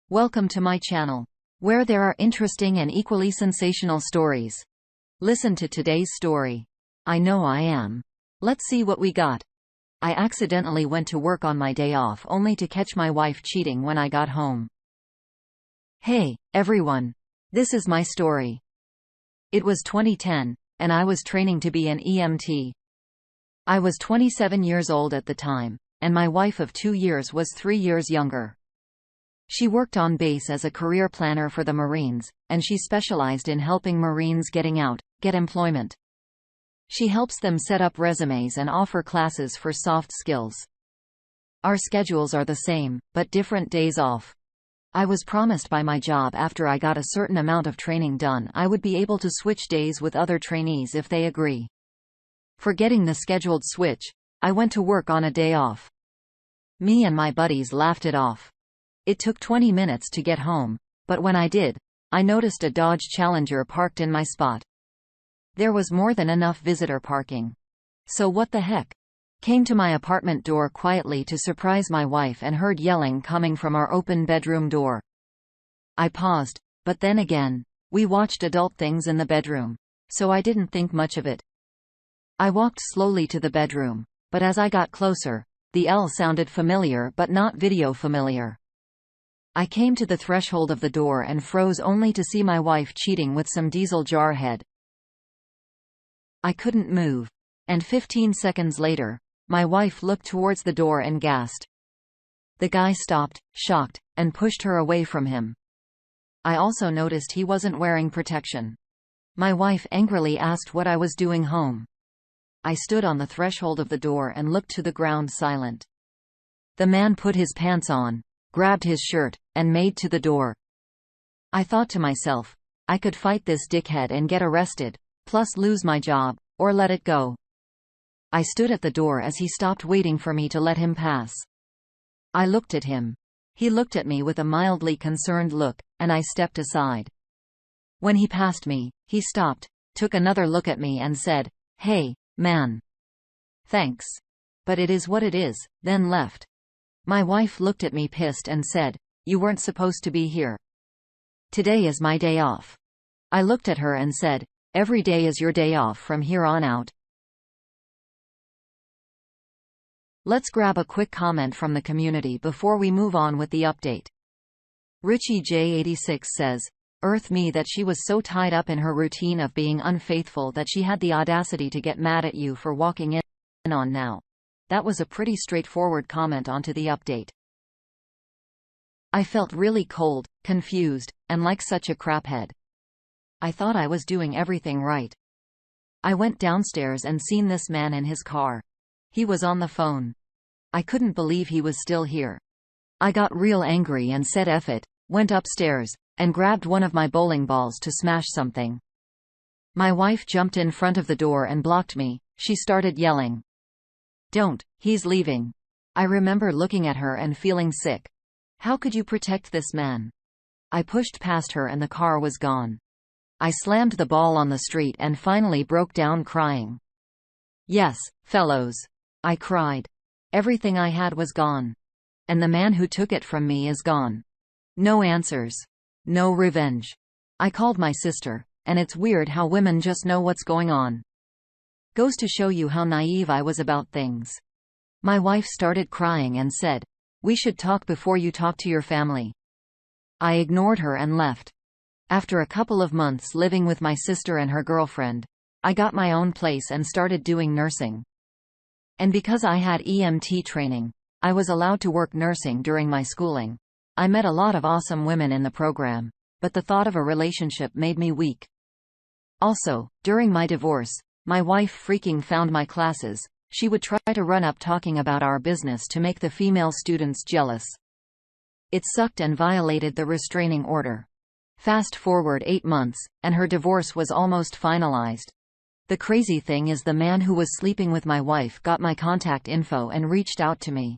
Welcome to my channel, where there are interesting and equally sensational stories. Listen to today's story. I know I am. Let's see what we got. I accidentally went to work on my day off only to catch my wife cheating when I got home. Hey, everyone. This is my story. It was 2010, and I was training to be an EMT. I was 27 years old at the time, and my wife of 2 years was 3 years younger. She worked on base as a career planner for the Marines, and she specialized in helping Marines get employment. She helps them set up resumes and offer classes for soft skills. Our schedules are the same, but different days off. I was promised by my job after I got a certain amount of training done I would be able to switch days with other trainees if they agree. Forgetting the scheduled switch, I went to work on a day off. Me and my buddies laughed it off. It took 20 minutes to get home, but when I did, I noticed a Dodge Challenger parked in my spot. There was more than enough visitor parking. So what the heck? Came to my apartment door quietly to surprise my wife and heard yelling coming from our open bedroom door. I paused, but then again, we watched adult things in the bedroom, so I didn't think much of it. I walked slowly to the bedroom, but as I got closer, the yell sounded familiar but not video familiar. I came to the threshold of the door and froze only to see my wife cheating with some diesel jarhead. I couldn't move, and 15 seconds later, my wife looked towards the door and gasped. The guy stopped, shocked, and pushed her away from him. I also noticed he wasn't wearing protection. My wife angrily asked what I was doing home. I stood on the threshold of the door and looked to the ground silent. The man put his pants on, grabbed his shirt, and made to the door. I thought to myself, I could fight this dickhead and get arrested, plus lose my job, or let it go. I stood at the door as he stopped waiting for me to let him pass. I looked at him. He looked at me with a mildly concerned look, and I stepped aside. When he passed me, he stopped, took another look at me and said, "Hey, man. Thanks. But it is what it is," then left. My wife looked at me pissed and said, "You weren't supposed to be here. Today is my day off." I looked at her and said, "Every day is your day off from here on out." Let's grab a quick comment from the community before we move on with the update. Richie J86 says, "Earth me that she was so tied up in her routine of being unfaithful that she had the audacity to get mad at you for walking in on now." That was a pretty straightforward comment onto the update. I felt really cold, confused, and like such a craphead. I thought I was doing everything right. I went downstairs and seen this man in his car. He was on the phone. I couldn't believe he was still here. I got real angry and said F it, went upstairs, and grabbed one of my bowling balls to smash something. My wife jumped in front of the door and blocked me. She started yelling, "Don't, he's leaving." I remember looking at her and feeling sick. How could you protect this man? I pushed past her and the car was gone. I slammed the ball on the street and finally broke down crying. "Yes, fellows," I cried. "Everything I had was gone. And the man who took it from me is gone. No answers. No revenge." I called my sister, and it's weird how women just know what's going on. Goes to show you how naive I was about things. My wife started crying and said, "We should talk before you talk to your family." I ignored her and left. After a couple of months living with my sister and her girlfriend, I got my own place and started doing nursing. And because I had EMT training, I was allowed to work nursing during my schooling. I met a lot of awesome women in the program, but the thought of a relationship made me weak. Also, during my divorce, my wife freaking found my classes. She would try to run up talking about our business to make the female students jealous. It sucked and violated the restraining order. Fast forward 8 months, and her divorce was almost finalized. The crazy thing is the man who was sleeping with my wife got my contact info and reached out to me.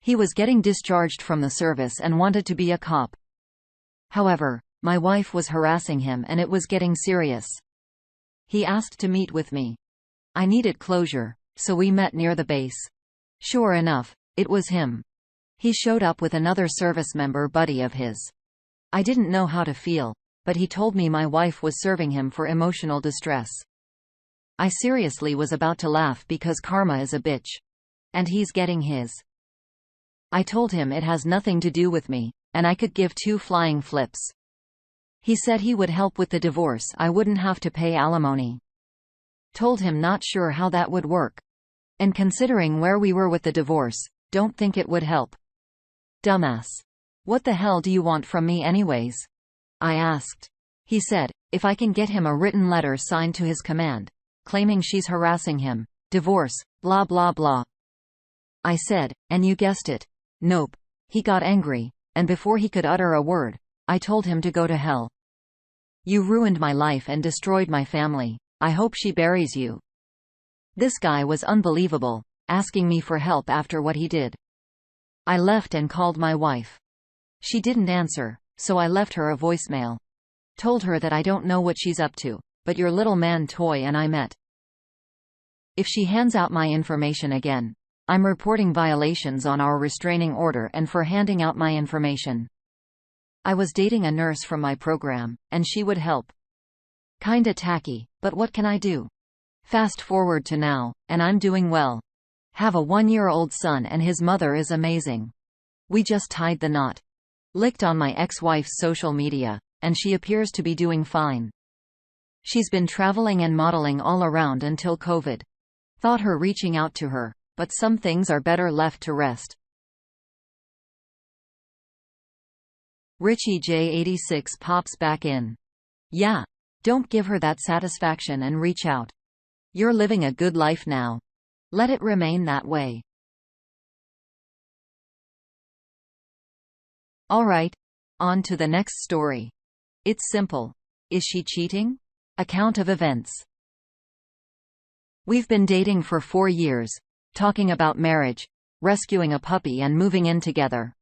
He was getting discharged from the service and wanted to be a cop. However, my wife was harassing him and it was getting serious. He asked to meet with me. I needed closure, so we met near the base. Sure enough, it was him. He showed up with another service member buddy of his. I didn't know how to feel, but he told me my wife was serving him for emotional distress. I seriously was about to laugh because karma is a bitch. And he's getting his. I told him it has nothing to do with me, and I could give two flying flips. He said he would help with the divorce, I wouldn't have to pay alimony. Told him not sure how that would work. And considering where we were with the divorce, don't think it would help. Dumbass. What the hell do you want from me anyways? I asked. He said, if I can get him a written letter signed to his command, claiming she's harassing him, divorce, blah blah blah. I said, and you guessed it. Nope. He got angry, and before he could utter a word, I told him to go to hell. You ruined my life and destroyed my family. I hope she buries you. This guy was unbelievable, asking me for help after what he did. I left and called my wife. She didn't answer, so I left her a voicemail. Told her that I don't know what she's up to, but your little man Toy and I met. If she hands out my information again, I'm reporting violations on our restraining order and for handing out my information. I was dating a nurse from my program, and she would help. Kinda tacky, but what can I do? Fast forward to now, and I'm doing well. Have a 1-year-old son and his mother is amazing. We just tied the knot. Licked on my ex-wife's social media, and she appears to be doing fine. She's been traveling and modeling all around until COVID. Thought her reaching out to her, but some things are better left to rest. Richie J86 pops back in. Yeah. Don't give her that satisfaction and reach out. You're living a good life now. Let it remain that way. Alright. On to the next story. It's simple. Is she cheating? Account of events. We've been dating for 4 years, talking about marriage, rescuing a puppy and moving in together.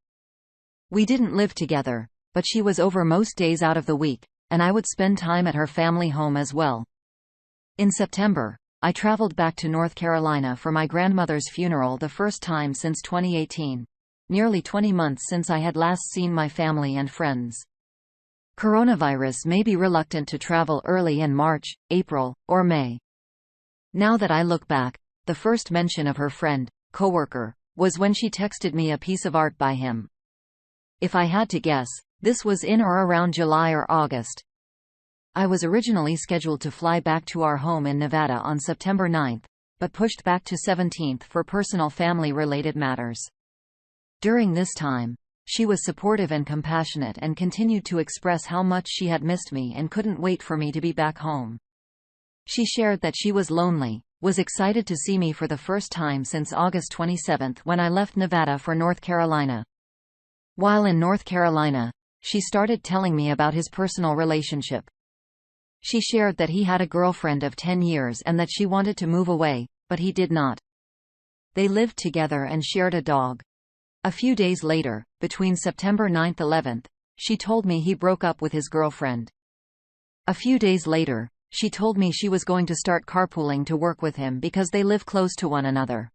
We didn't live together, but she was over most days out of the week, and I would spend time at her family home as well. In September, I traveled back to North Carolina for my grandmother's funeral, the first time since 2018. Nearly 20 months since I had last seen my family and friends. Coronavirus made me reluctant to travel early in March, April, or May. Now that I look back, the first mention of her friend, coworker, was when she texted me a piece of art by him. If I had to guess, this was in or around July or August. I was originally scheduled to fly back to our home in Nevada on September 9th, but pushed back to 17th for personal family-related matters. During this time, she was supportive and compassionate and continued to express how much she had missed me and couldn't wait for me to be back home. She shared that she was lonely, was excited to see me for the first time since August 27 when I left Nevada for North Carolina. While in North Carolina, she started telling me about his personal relationship. She shared that he had a girlfriend of 10 years and that she wanted to move away, but he did not. They lived together and shared a dog. A few days later, between September 9–11, she told me he broke up with his girlfriend. A few days later, she told me she was going to start carpooling to work with him because they live close to one another.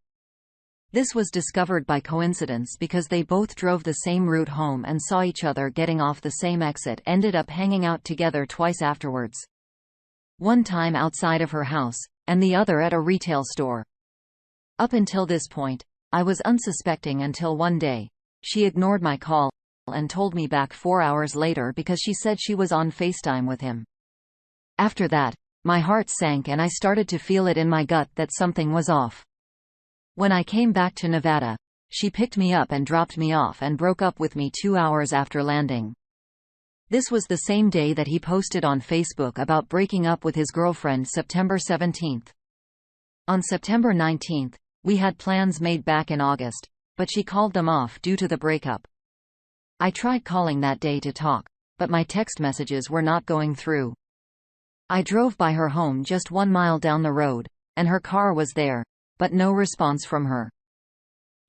This was discovered by coincidence because they both drove the same route home and saw each other getting off the same exit, ended up hanging out together twice afterwards. One time outside of her house, and the other at a retail store. Up until this point, I was unsuspecting until one day, she ignored my call and told me back 4 hours later because she said she was on FaceTime with him. After that, my heart sank and I started to feel it in my gut that something was off. When I came back to Nevada, she picked me up and dropped me off and broke up with me 2 hours after landing. This was the same day that he posted on Facebook about breaking up with his girlfriend September 17th. On September 19th, we had plans made back in August, but she called them off due to the breakup. I tried calling that day to talk, but my text messages were not going through. I drove by her home just 1 mile down the road, and her car was there, but no response from her.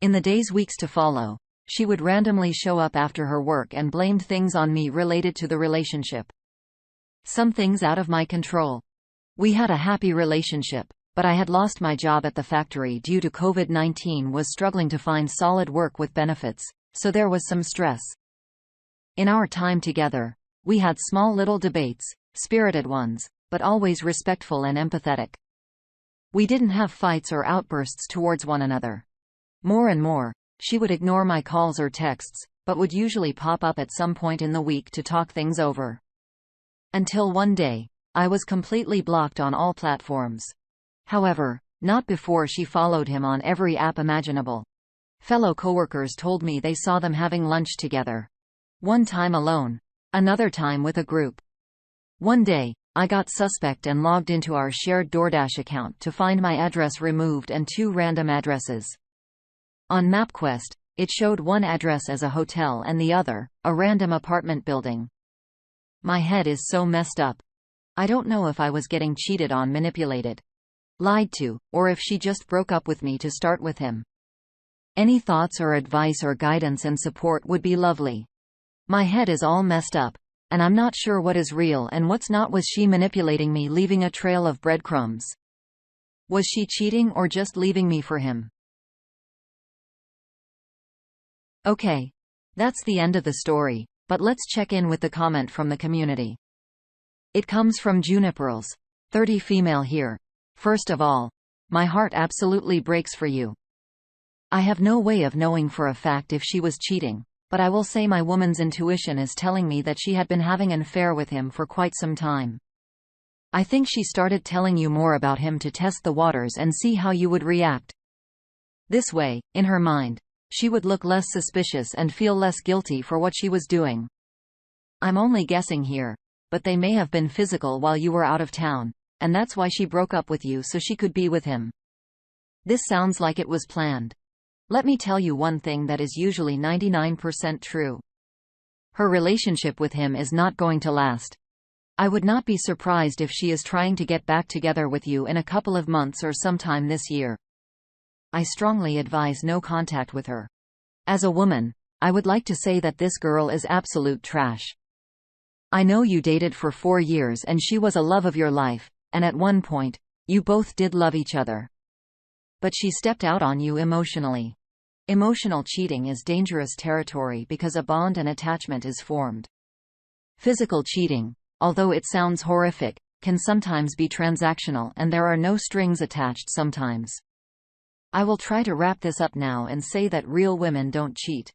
In the weeks to follow, she would randomly show up after her work and blamed things on me related to the relationship. Some things out of my control. We had a happy relationship, but I had lost my job at the factory due to COVID-19, was struggling to find solid work with benefits, so there was some stress. In our time together, we had small little debates, spirited ones, but always respectful and empathetic. We didn't have fights or outbursts towards one another. More and more, she would ignore my calls or texts, but would usually pop up at some point in the week to talk things over. Until one day, I was completely blocked on all platforms. However, not before she followed him on every app imaginable. Fellow coworkers told me they saw them having lunch together. One time alone, another time with a group. One day, I got suspect and logged into our shared DoorDash account to find my address removed and 2 random addresses. On MapQuest, it showed one address as a hotel and the other, a random apartment building. My head is so messed up. I don't know if I was getting cheated on, manipulated, lied to, or if she just broke up with me to start with him. Any thoughts or advice or guidance and support would be lovely. My head is all messed up, and I'm not sure what is real and what's not. Was she manipulating me, leaving a trail of breadcrumbs? Was she cheating or just leaving me for him? Okay. That's the end of the story, but let's check in with the comment from the community. It comes from Juniperals, 30 female here. First of all, my heart absolutely breaks for you. I have no way of knowing for a fact if she was cheating, but I will say my woman's intuition is telling me that she had been having an affair with him for quite some time. I think she started telling you more about him to test the waters and see how you would react. This way, in her mind, she would look less suspicious and feel less guilty for what she was doing. I'm only guessing here, but they may have been physical while you were out of town, and that's why she broke up with you so she could be with him. This sounds like it was planned. Let me tell you one thing that is usually 99% true. Her relationship with him is not going to last. I would not be surprised if she is trying to get back together with you in a couple of months or sometime this year. I strongly advise no contact with her. As a woman, I would like to say that this girl is absolute trash. I know you dated for 4 years and she was a love of your life, and at one point, you both did love each other. But she stepped out on you emotionally. Emotional cheating is dangerous territory because a bond and attachment is formed. Physical cheating, although it sounds horrific, can sometimes be transactional and there are no strings attached sometimes. I will try to wrap this up now and say that real women don't cheat.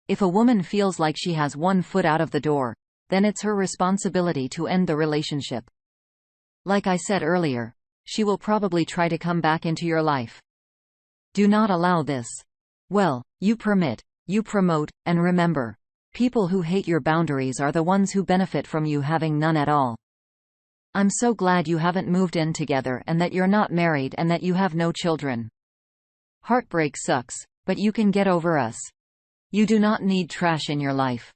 If a woman feels like she has one foot out of the door, then it's her responsibility to end the relationship. Like I said earlier, she will probably try to come back into your life. Do not allow this. Well, you permit, you promote, and remember, people who hate your boundaries are the ones who benefit from you having none at all. I'm so glad you haven't moved in together and that you're not married and that you have no children. Heartbreak sucks, but you can get over us. You do not need trash in your life.